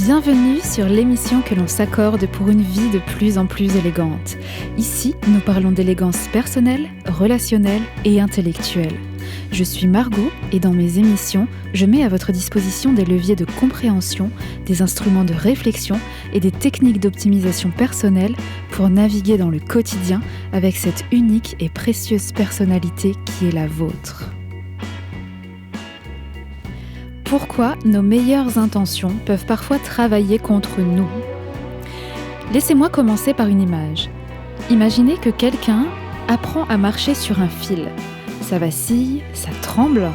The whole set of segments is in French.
Bienvenue sur l'émission que l'on s'accorde pour une vie de plus en plus élégante. Ici, nous parlons d'élégance personnelle, relationnelle et intellectuelle. Je suis Margot et dans mes émissions, je mets à votre disposition des leviers de compréhension, des instruments de réflexion et des techniques d'optimisation personnelle pour naviguer dans le quotidien avec cette unique et précieuse personnalité qui est la vôtre. Pourquoi nos meilleures intentions peuvent parfois travailler contre nous ? Laissez-moi commencer par une image. Imaginez que quelqu'un apprend à marcher sur un fil. Ça vacille, ça tremble.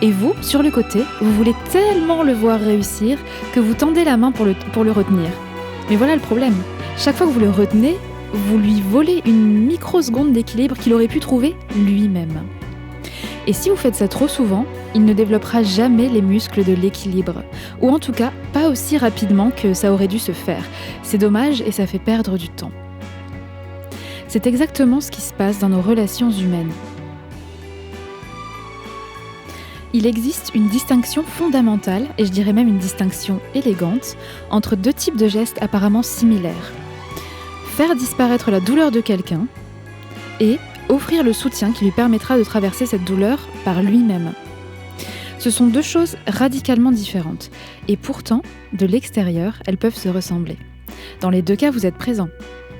Et vous, sur le côté, vous voulez tellement le voir réussir que vous tendez la main pour le retenir. Mais voilà le problème. Chaque fois que vous le retenez, vous lui volez une microseconde d'équilibre qu'il aurait pu trouver lui-même. Et si vous faites ça trop souvent, il ne développera jamais les muscles de l'équilibre. Ou en tout cas, pas aussi rapidement que ça aurait dû se faire. C'est dommage et ça fait perdre du temps. C'est exactement ce qui se passe dans nos relations humaines. Il existe une distinction fondamentale, et je dirais même une distinction élégante, entre deux types de gestes apparemment similaires. Faire disparaître la douleur de quelqu'un et offrir le soutien qui lui permettra de traverser cette douleur par lui-même. Ce sont deux choses radicalement différentes, et pourtant, de l'extérieur, elles peuvent se ressembler. Dans les deux cas, vous êtes présent.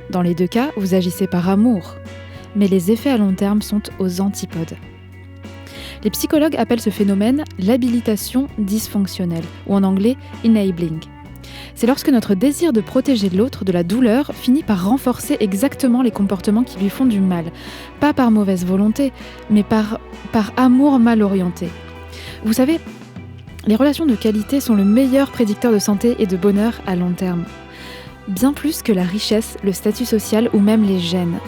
Dans les deux cas, vous agissez par amour. Mais les effets à long terme sont aux antipodes. Les psychologues appellent ce phénomène l'habilitation dysfonctionnelle, ou en anglais « enabling ». C'est lorsque notre désir de protéger l'autre de la douleur finit par renforcer exactement les comportements qui lui font du mal. Pas par mauvaise volonté, mais par amour mal orienté. Vous savez, les relations de qualité sont le meilleur prédicteur de santé et de bonheur à long terme. Bien plus que la richesse, le statut social ou même les gènes.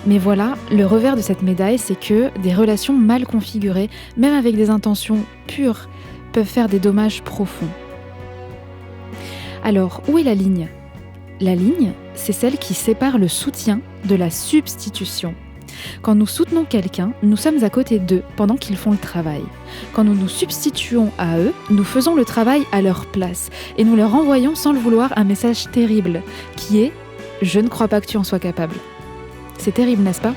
Mais voilà, le revers de cette médaille, c'est que des relations mal configurées, même avec des intentions pures, peuvent faire des dommages profonds. Alors, où est la ligne ? La ligne, c'est celle qui sépare le soutien de la substitution. Quand nous soutenons quelqu'un, nous sommes à côté d'eux pendant qu'ils font le travail. Quand nous nous substituons à eux, nous faisons le travail à leur place et nous leur envoyons sans le vouloir un message terrible qui est « Je ne crois pas que tu en sois capable ». C'est terrible, n'est-ce pas ?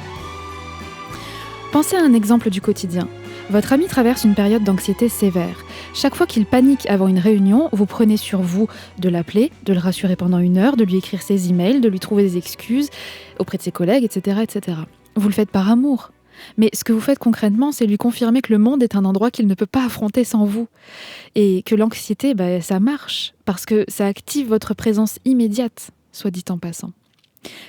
Pensez à un exemple du quotidien. Votre ami traverse une période d'anxiété sévère. Chaque fois qu'il panique avant une réunion, vous prenez sur vous de l'appeler, de le rassurer pendant 1 heure, de lui écrire ses emails, de lui trouver des excuses auprès de ses collègues, etc., etc. Vous le faites par amour. Mais ce que vous faites concrètement, c'est lui confirmer que le monde est un endroit qu'il ne peut pas affronter sans vous. Et que l'anxiété, ça marche, parce que ça active votre présence immédiate, soit dit en passant.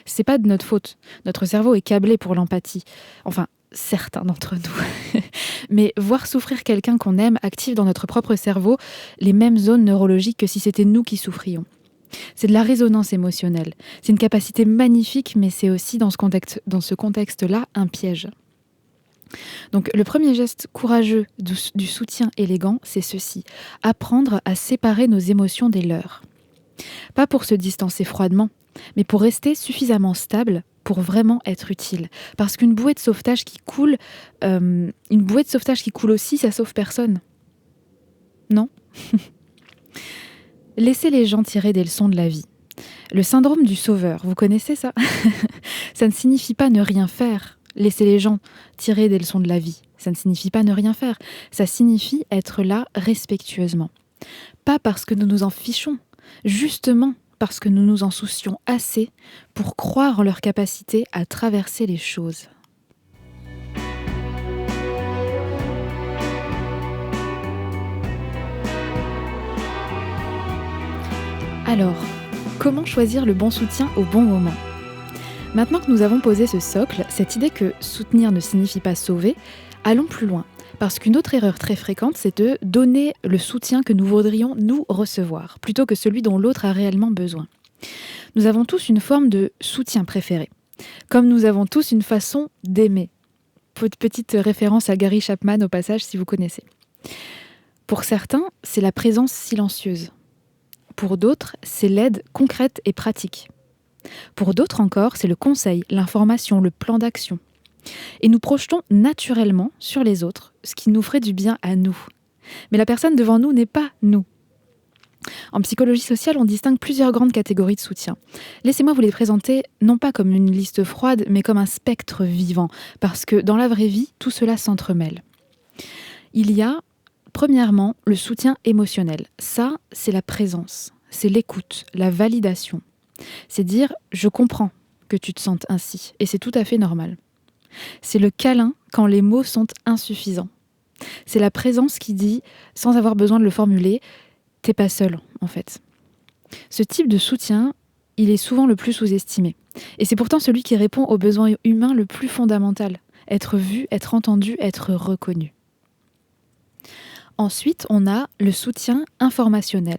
C'est pas de notre faute. Notre cerveau est câblé pour l'empathie. Enfin, certains d'entre nous. Mais voir souffrir quelqu'un qu'on aime active dans notre propre cerveau les mêmes zones neurologiques que si c'était nous qui souffrions. C'est de la résonance émotionnelle. C'est une capacité magnifique, mais c'est aussi dans ce contexte-là un piège. Donc le premier geste courageux du soutien élégant, c'est ceci. Apprendre à séparer nos émotions des leurs. Pas pour se distancer froidement, mais pour rester suffisamment stable pour vraiment être utile. Parce qu'une bouée de sauvetage qui coule, aussi, ça sauve personne. Non ? Laissez les gens tirer des leçons de la vie. Le syndrome du sauveur, vous connaissez ça ? Ça ne signifie pas ne rien faire. Laissez les gens tirer des leçons de la vie. Ça ne signifie pas ne rien faire. Ça signifie être là respectueusement. Pas parce que nous nous en fichons, justement parce que nous nous en soucions assez pour croire en leur capacité à traverser les choses. Alors, comment choisir le bon soutien au bon moment ? Maintenant que nous avons posé ce socle, cette idée que soutenir ne signifie pas sauver, allons plus loin. Parce qu'une autre erreur très fréquente, c'est de donner le soutien que nous voudrions nous recevoir, plutôt que celui dont l'autre a réellement besoin. Nous avons tous une forme de soutien préféré, comme nous avons tous une façon d'aimer. Petite référence à Gary Chapman au passage, si vous connaissez. Pour certains, c'est la présence silencieuse. Pour d'autres, c'est l'aide concrète et pratique. Pour d'autres encore, c'est le conseil, l'information, le plan d'action. Et nous projetons naturellement sur les autres ce qui nous ferait du bien à nous. Mais la personne devant nous n'est pas nous. En psychologie sociale, on distingue plusieurs grandes catégories de soutien. Laissez-moi vous les présenter non pas comme une liste froide, mais comme un spectre vivant, parce que dans la vraie vie, tout cela s'entremêle. Il y a, premièrement, le soutien émotionnel. Ça, c'est la présence, c'est l'écoute, la validation. C'est dire « je comprends que tu te sentes ainsi » et c'est tout à fait normal. C'est le câlin quand les mots sont insuffisants. C'est la présence qui dit, sans avoir besoin de le formuler, « t'es pas seul en fait ». Ce type de soutien, il est souvent le plus sous-estimé. Et c'est pourtant celui qui répond aux besoins humains le plus fondamental. Être vu, être entendu, être reconnu. Ensuite, on a le soutien informationnel.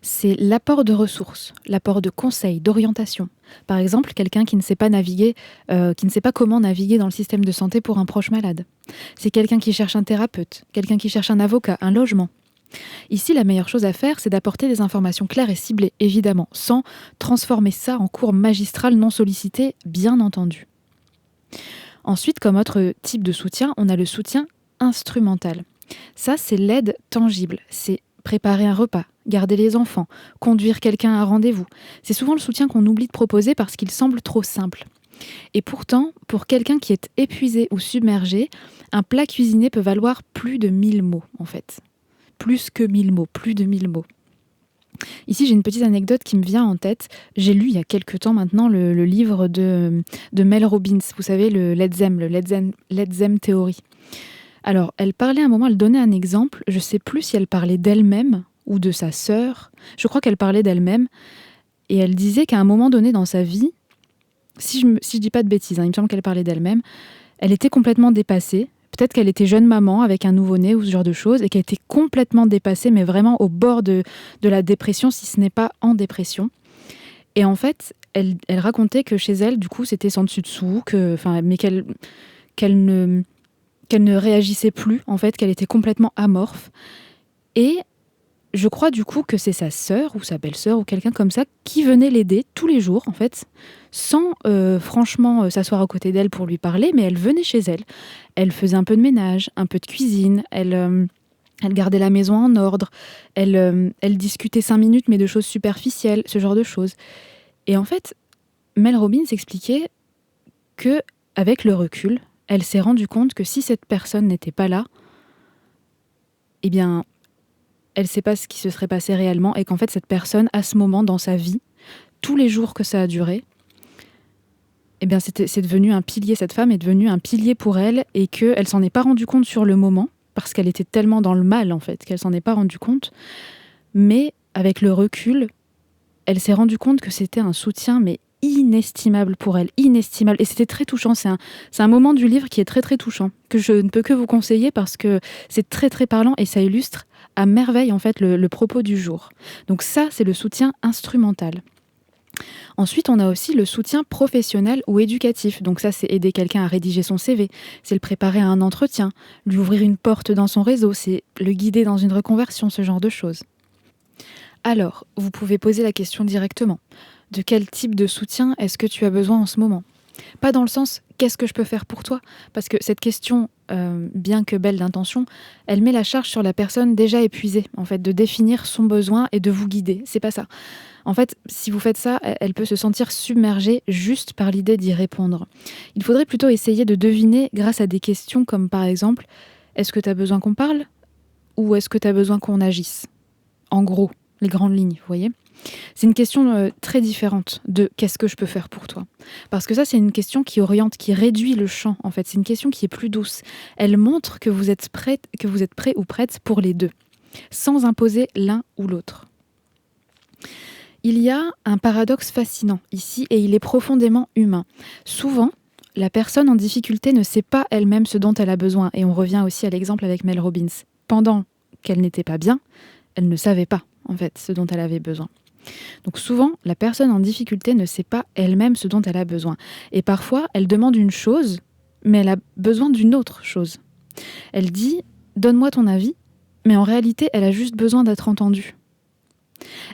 C'est l'apport de ressources, l'apport de conseils, d'orientation. Par exemple, quelqu'un qui ne sait pas naviguer, qui ne sait pas comment naviguer dans le système de santé pour un proche malade. C'est quelqu'un qui cherche un thérapeute, quelqu'un qui cherche un avocat, un logement. Ici, la meilleure chose à faire, c'est d'apporter des informations claires et ciblées, évidemment, sans transformer ça en cours magistral non sollicité, bien entendu. Ensuite, comme autre type de soutien, on a le soutien instrumental. Ça, c'est l'aide tangible. C'est préparer un repas, garder les enfants, conduire quelqu'un à un rendez-vous. C'est souvent le soutien qu'on oublie de proposer parce qu'il semble trop simple. Et pourtant, pour quelqu'un qui est épuisé ou submergé, un plat cuisiné peut valoir plus de 1000 mots, en fait. Plus que 1000 mots, plus de 1000 mots. Ici, j'ai une petite anecdote qui me vient en tête. J'ai lu il y a quelques temps maintenant le livre de Mel Robbins, vous savez, le Let's Zen Theory. Alors, elle parlait à un moment, elle donnait un exemple, je ne sais plus si elle parlait d'elle-même ou de sa sœur, je crois qu'elle parlait d'elle-même, et elle disait qu'à un moment donné dans sa vie, si je dis pas de bêtises, il me semble qu'elle parlait d'elle-même, elle était complètement dépassée, peut-être qu'elle était jeune maman avec un nouveau-né ou ce genre de choses, et qu'elle était complètement dépassée, mais vraiment au bord de la dépression, si ce n'est pas en dépression. Et en fait, elle racontait que chez elle, du coup, c'était sans dessus-dessous, mais qu'elle ne réagissait plus, en fait, qu'elle était complètement amorphe. Et je crois du coup que c'est sa sœur ou sa belle-sœur ou quelqu'un comme ça qui venait l'aider tous les jours, en fait, sans franchement s'asseoir à côté d'elle pour lui parler, mais elle venait chez elle. Elle faisait un peu de ménage, un peu de cuisine, elle gardait la maison en ordre, elle discutait 5 minutes, mais de choses superficielles, ce genre de choses. Et en fait, Mel Robbins expliquait que, avec le recul, elle s'est rendue compte que si cette personne n'était pas là, eh bien, elle ne sait pas ce qui se serait passé réellement et qu'en fait, cette personne, à ce moment dans sa vie, tous les jours que ça a duré, eh bien, c'est devenu un pilier, cette femme est devenue un pilier pour elle et qu'elle ne s'en est pas rendue compte sur le moment parce qu'elle était tellement dans le mal, en fait, qu'elle ne s'en est pas rendue compte. Mais avec le recul, elle s'est rendue compte que c'était un soutien, mais inestimable pour elle, inestimable. Et c'était très touchant. C'est un moment du livre qui est très très touchant, que je ne peux que vous conseiller parce que c'est très très parlant et ça illustre à merveille en fait le propos du jour. Donc ça, c'est le soutien instrumental. Ensuite, on a aussi le soutien professionnel ou éducatif. Donc ça, c'est aider quelqu'un à rédiger son CV, c'est le préparer à un entretien, lui ouvrir une porte dans son réseau, c'est le guider dans une reconversion, ce genre de choses. Alors, vous pouvez poser la question directement. De quel type de soutien est-ce que tu as besoin en ce moment ? Pas dans le sens « qu'est-ce que je peux faire pour toi ?» Parce que cette question, bien que belle d'intention, elle met la charge sur la personne déjà épuisée, en fait, de définir son besoin et de vous guider. C'est pas ça. En fait, si vous faites ça, elle peut se sentir submergée juste par l'idée d'y répondre. Il faudrait plutôt essayer de deviner grâce à des questions comme par exemple « est-ce que tu as besoin qu'on parle ?» ou « est-ce que tu as besoin qu'on agisse ?» En gros, les grandes lignes, vous voyez ? C'est une question très différente de « qu'est-ce que je peux faire pour toi ?» Parce que ça, c'est une question qui oriente, qui réduit le champ, en fait. C'est une question qui est plus douce. Elle montre que vous êtes prêt ou prête pour les deux, sans imposer l'un ou l'autre. Il y a un paradoxe fascinant ici et il est profondément humain. Souvent, la personne en difficulté ne sait pas elle-même ce dont elle a besoin. Et on revient aussi à l'exemple avec Mel Robbins. Pendant qu'elle n'était pas bien, elle ne savait pas, en fait, ce dont elle avait besoin. Donc souvent, la personne en difficulté ne sait pas elle-même ce dont elle a besoin. Et parfois, elle demande une chose, mais elle a besoin d'une autre chose. Elle dit « donne-moi ton avis », mais en réalité, elle a juste besoin d'être entendue.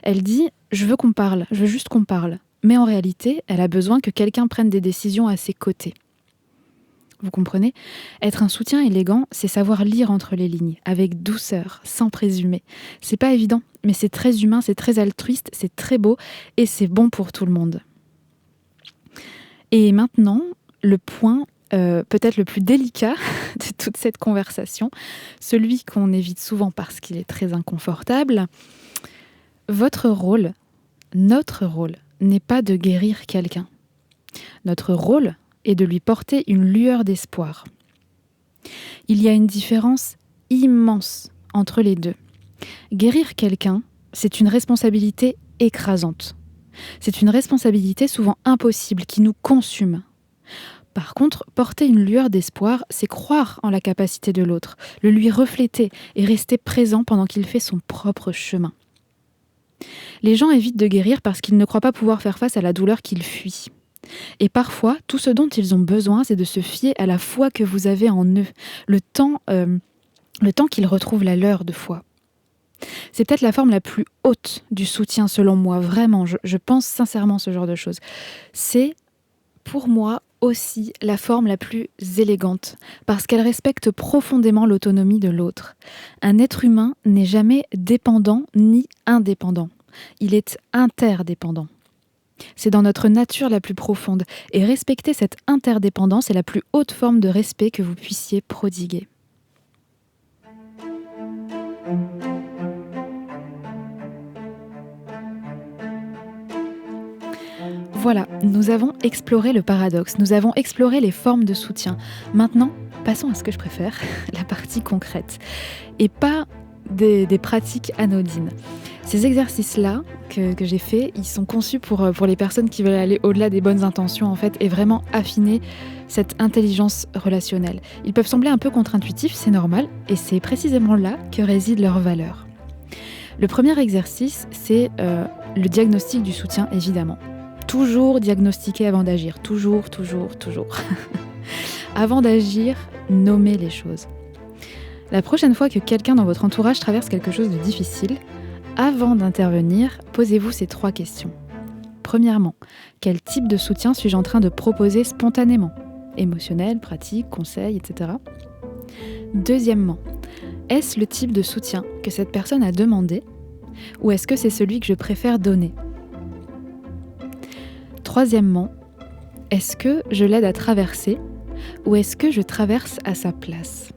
Elle dit « je veux qu'on parle, je veux juste qu'on parle », mais en réalité, elle a besoin que quelqu'un prenne des décisions à ses côtés. Vous comprenez ? Être un soutien élégant, c'est savoir lire entre les lignes, avec douceur, sans présumer. C'est pas évident, mais c'est très humain, c'est très altruiste, c'est très beau et c'est bon pour tout le monde. Et maintenant, le point peut-être le plus délicat de toute cette conversation, celui qu'on évite souvent parce qu'il est très inconfortable. Votre rôle, notre rôle, n'est pas de guérir quelqu'un. Notre rôle est de lui porter une lueur d'espoir. Il y a une différence immense entre les deux. Guérir quelqu'un, c'est une responsabilité écrasante. C'est une responsabilité souvent impossible qui nous consume. Par contre, porter une lueur d'espoir, c'est croire en la capacité de l'autre, le lui refléter et rester présent pendant qu'il fait son propre chemin. Les gens évitent de guérir parce qu'ils ne croient pas pouvoir faire face à la douleur qu'ils fuient. Et parfois, tout ce dont ils ont besoin, c'est de se fier à la foi que vous avez en eux, le temps qu'ils retrouvent la leur de foi. C'est peut-être la forme la plus haute du soutien, selon moi, vraiment, je pense sincèrement ce genre de choses. C'est, pour moi, aussi la forme la plus élégante, parce qu'elle respecte profondément l'autonomie de l'autre. Un être humain n'est jamais dépendant ni indépendant. Il est interdépendant. C'est dans notre nature la plus profonde, et respecter cette interdépendance est la plus haute forme de respect que vous puissiez prodiguer. Voilà, nous avons exploré le paradoxe, nous avons exploré les formes de soutien. Maintenant, passons à ce que je préfère, la partie concrète, et pas des pratiques anodines. Ces exercices-là que j'ai faits, ils sont conçus pour les personnes qui veulent aller au-delà des bonnes intentions en fait, et vraiment affiner cette intelligence relationnelle. Ils peuvent sembler un peu contre-intuitifs, c'est normal, et c'est précisément là que réside leur valeur. Le premier exercice, c'est le diagnostic du soutien, évidemment. Toujours diagnostiquer avant d'agir. Toujours. Avant d'agir, nommez les choses. La prochaine fois que quelqu'un dans votre entourage traverse quelque chose de difficile, avant d'intervenir, posez-vous ces 3 questions. Premièrement, quel type de soutien suis-je en train de proposer spontanément ? Émotionnel, pratique, conseil, etc. Deuxièmement, est-ce le type de soutien que cette personne a demandé ou est-ce que c'est celui que je préfère donner ? Troisièmement, est-ce que je l'aide à traverser ou est-ce que je traverse à sa place ?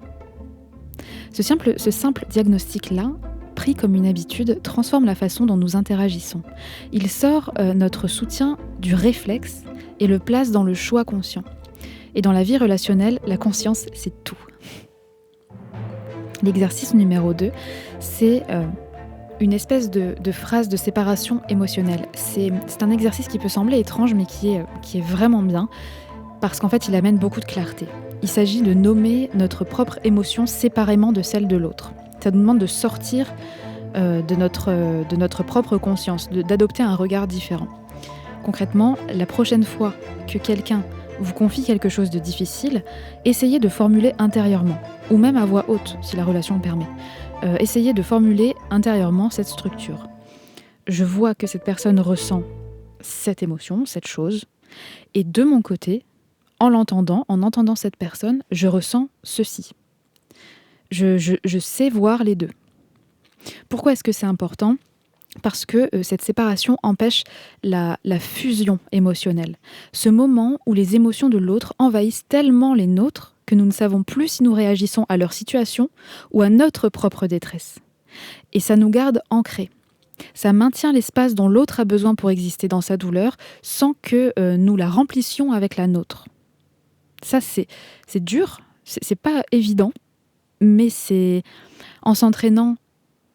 Ce simple diagnostic-là, pris comme une habitude, transforme la façon dont nous interagissons. Il sort notre soutien du réflexe et le place dans le choix conscient. Et dans la vie relationnelle, la conscience, c'est tout. L'exercice numéro 2, c'est une espèce de phrase de séparation émotionnelle. C'est un exercice qui peut sembler étrange, mais qui est vraiment bien, parce qu'en fait, il amène beaucoup de clarté. Il s'agit de nommer notre propre émotion séparément de celle de l'autre. Ça nous demande de sortir de notre propre conscience, d'adopter un regard différent. Concrètement, la prochaine fois que quelqu'un vous confie quelque chose de difficile, essayez de formuler intérieurement, ou même à voix haute, si la relation le permet. Essayez de formuler intérieurement cette structure. Je vois que cette personne ressent cette émotion, cette chose, et de mon côté, en entendant cette personne, je ressens ceci. Je sais voir les deux. Pourquoi est-ce que c'est important ? Parce que cette séparation empêche la fusion émotionnelle. Ce moment où les émotions de l'autre envahissent tellement les nôtres que nous ne savons plus si nous réagissons à leur situation ou à notre propre détresse. Et ça nous garde ancrés. Ça maintient l'espace dont l'autre a besoin pour exister dans sa douleur sans que nous la remplissions avec la nôtre. Ça, c'est dur, c'est pas évident, mais en s'entraînant,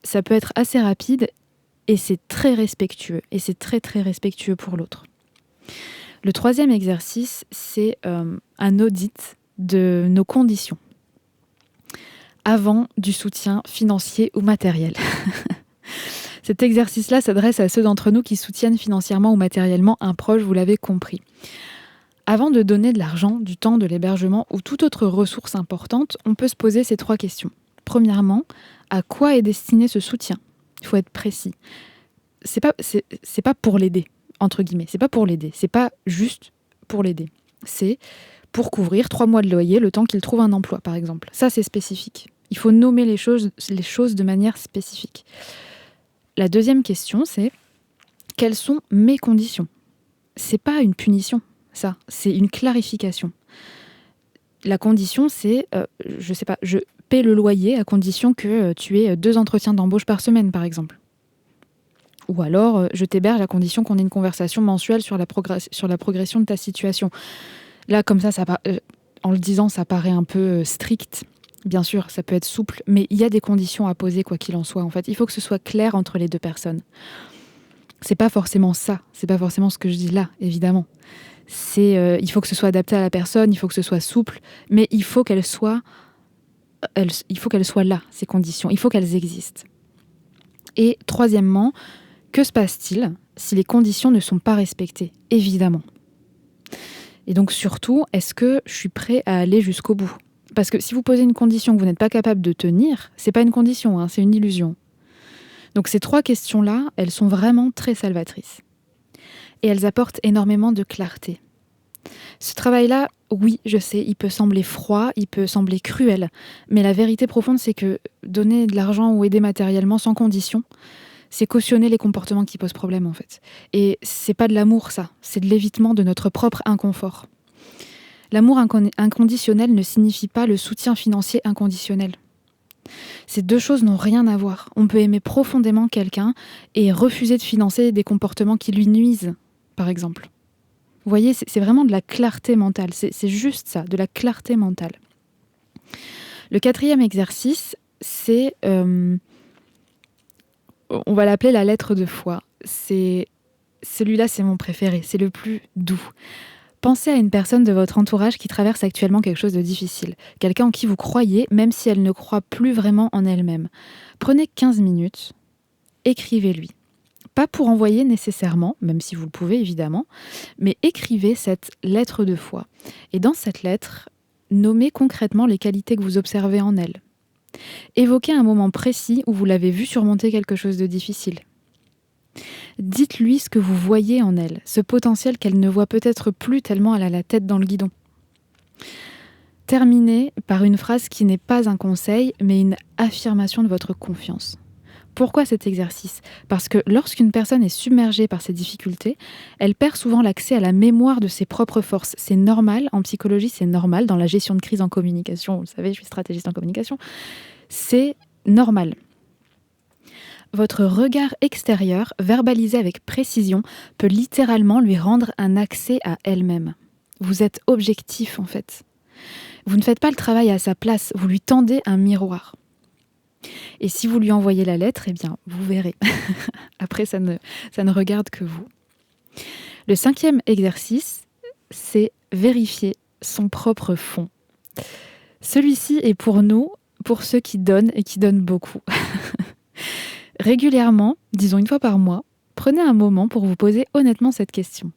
ça peut être assez rapide et c'est très respectueux. Et c'est très, très respectueux pour l'autre. Le troisième exercice, c'est un audit de nos conditions avant du soutien financier ou matériel. Cet exercice-là s'adresse à ceux d'entre nous qui soutiennent financièrement ou matériellement un proche, vous l'avez compris. Avant de donner de l'argent, du temps, de l'hébergement ou toute autre ressource importante, on peut se poser ces 3 questions. Premièrement, à quoi est destiné ce soutien ? Il faut être précis. C'est pas pour l'aider, entre guillemets. C'est pas pour l'aider. C'est pas juste pour l'aider. C'est pour couvrir 3 mois de loyer le temps qu'il trouve un emploi, par exemple. Ça, c'est spécifique. Il faut nommer les choses de manière spécifique. La deuxième question, c'est quelles sont mes conditions ? C'est pas une punition, ça, c'est une clarification. La condition, c'est, je paie le loyer à condition que tu aies 2 entretiens d'embauche par semaine, par exemple. Ou alors, je t'héberge à condition qu'on ait une conversation mensuelle sur la progression de ta situation. Là, comme ça, en le disant, ça paraît un peu strict. Bien sûr, ça peut être souple, mais il y a des conditions à poser, quoi qu'il en soit. En fait, il faut que ce soit clair entre les deux personnes. C'est pas forcément ça, c'est pas forcément ce que je dis là, évidemment. Il faut que ce soit adapté à la personne, il faut que ce soit souple, mais il faut qu'elles soient là, ces conditions. Il faut qu'elles existent. Et troisièmement, que se passe-t-il si les conditions ne sont pas respectées ? Évidemment. Et donc surtout, est-ce que je suis prêt à aller jusqu'au bout ? Parce que si vous posez une condition que vous n'êtes pas capable de tenir, c'est pas une condition, hein, c'est une illusion. Donc ces 3 questions-là, elles sont vraiment très salvatrices. Et elles apportent énormément de clarté. Ce travail-là, oui, je sais, il peut sembler froid, il peut sembler cruel, mais la vérité profonde, c'est que donner de l'argent ou aider matériellement sans condition, c'est cautionner les comportements qui posent problème, en fait. Et c'est pas de l'amour, ça, c'est de l'évitement de notre propre inconfort. L'amour inconditionnel ne signifie pas le soutien financier inconditionnel. Ces 2 choses n'ont rien à voir. On peut aimer profondément quelqu'un et refuser de financer des comportements qui lui nuisent, par exemple. Vous voyez, c'est vraiment de la clarté mentale. C'est juste ça, de la clarté mentale. Le 4e exercice, c'est... on va l'appeler la lettre de foi. Celui-là, c'est mon préféré. C'est le plus doux. Pensez à une personne de votre entourage qui traverse actuellement quelque chose de difficile. Quelqu'un en qui vous croyez, même si elle ne croit plus vraiment en elle-même. Prenez 15 minutes, écrivez-lui. Pas pour envoyer nécessairement, même si vous le pouvez évidemment, mais écrivez cette lettre de foi. Et dans cette lettre, nommez concrètement les qualités que vous observez en elle. Évoquez un moment précis où vous l'avez vu surmonter quelque chose de difficile. Dites-lui ce que vous voyez en elle, ce potentiel qu'elle ne voit peut-être plus tellement elle a la tête dans le guidon. Terminez par une phrase qui n'est pas un conseil, mais une affirmation de votre confiance. Pourquoi cet exercice ? Parce que lorsqu'une personne est submergée par ses difficultés, elle perd souvent l'accès à la mémoire de ses propres forces. C'est normal, en psychologie, c'est normal, dans la gestion de crise en communication, vous le savez, je suis stratégiste en communication, c'est normal. Votre regard extérieur, verbalisé avec précision, peut littéralement lui rendre un accès à elle-même. Vous êtes objectif, en fait. Vous ne faites pas le travail à sa place, vous lui tendez un miroir. Et si vous lui envoyez la lettre, eh bien, vous verrez. Après, ça ne regarde que vous. Le 5e exercice, c'est vérifier son propre fond. Celui-ci est pour nous, pour ceux qui donnent et qui donnent beaucoup. Régulièrement, disons 1 fois par mois, prenez un moment pour vous poser honnêtement cette question.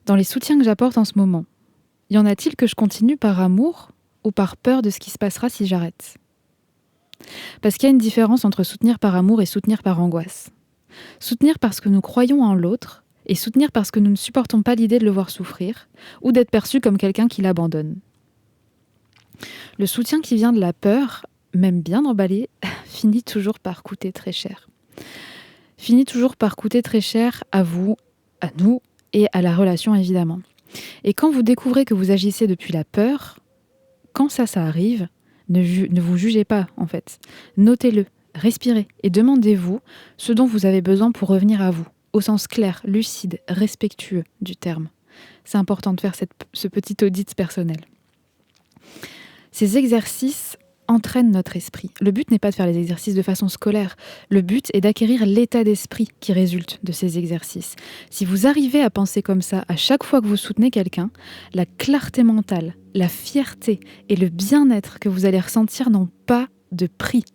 Dans les soutiens que j'apporte en ce moment, y en a-t-il que je continue par amour ou par peur de ce qui se passera si j'arrête ? Parce qu'il y a une différence entre soutenir par amour et soutenir par angoisse. Soutenir parce que nous croyons en l'autre et soutenir parce que nous ne supportons pas l'idée de le voir souffrir ou d'être perçu comme quelqu'un qui l'abandonne. Le soutien qui vient de la peur, même bien emballé, finit toujours par coûter très cher. Finit toujours par coûter très cher à vous, à nous et à la relation évidemment. Et quand vous découvrez que vous agissez depuis la peur, quand ça arrive, ne vous jugez pas en fait. Notez-le, respirez et demandez-vous ce dont vous avez besoin pour revenir à vous, au sens clair, lucide, respectueux du terme. C'est important de faire ce petit audit personnel. Ces exercices entraînent notre esprit. Le but n'est pas de faire les exercices de façon scolaire. Le but est d'acquérir l'état d'esprit qui résulte de ces exercices. Si vous arrivez à penser comme ça à chaque fois que vous soutenez quelqu'un, la clarté mentale, la fierté et le bien-être que vous allez ressentir n'ont pas de prix.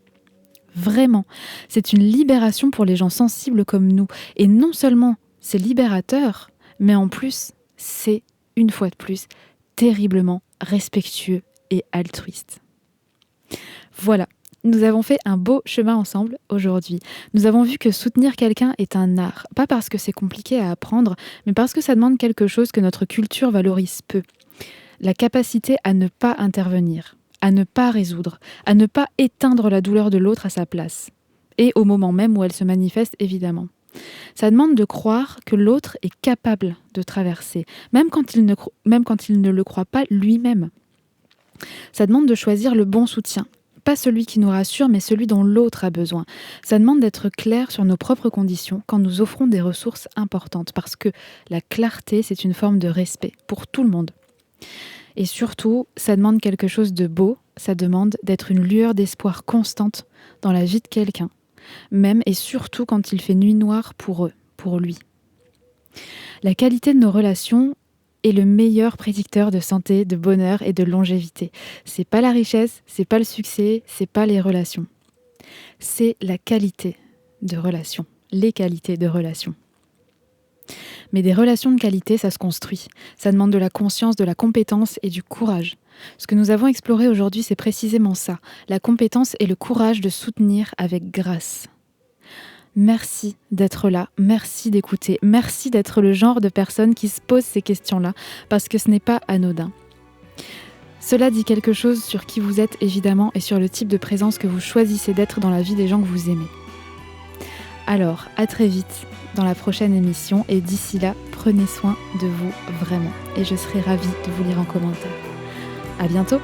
Vraiment, c'est une libération pour les gens sensibles comme nous. Et non seulement c'est libérateur, mais en plus, c'est, une fois de plus, terriblement respectueux et altruiste. Voilà, nous avons fait un beau chemin ensemble aujourd'hui. Nous avons vu que soutenir quelqu'un est un art, pas parce que c'est compliqué à apprendre, mais parce que ça demande quelque chose que notre culture valorise peu. la capacité à ne pas intervenir, à ne pas résoudre, à ne pas éteindre la douleur de l'autre à sa place, et au moment même où elle se manifeste, évidemment. Ça demande de croire que l'autre est capable de traverser, même quand il ne le croit pas lui-même. Ça demande de choisir le bon soutien, pas celui qui nous rassure, mais celui dont l'autre a besoin. Ça demande d'être clair sur nos propres conditions quand nous offrons des ressources importantes, parce que la clarté, c'est une forme de respect pour tout le monde. Et surtout, ça demande quelque chose de beau, ça demande d'être une lueur d'espoir constante dans la vie de quelqu'un, même et surtout quand il fait nuit noire pour eux, pour lui. La qualité de nos relations est le meilleur prédicteur de santé, de bonheur et de longévité. C'est pas la richesse, c'est pas le succès, c'est pas les relations. C'est la qualité de relation, les qualités de relation. Mais des relations de qualité, ça se construit. Ça demande de la conscience, de la compétence et du courage. Ce que nous avons exploré aujourd'hui, c'est précisément ça, la compétence et le courage de soutenir avec grâce. Merci d'être là, merci d'écouter, merci d'être le genre de personne qui se pose ces questions-là, parce que ce n'est pas anodin. Cela dit quelque chose sur qui vous êtes évidemment et sur le type de présence que vous choisissez d'être dans la vie des gens que vous aimez. Alors, à très vite dans la prochaine émission et d'ici là, prenez soin de vous vraiment et je serai ravie de vous lire en commentaire. À bientôt!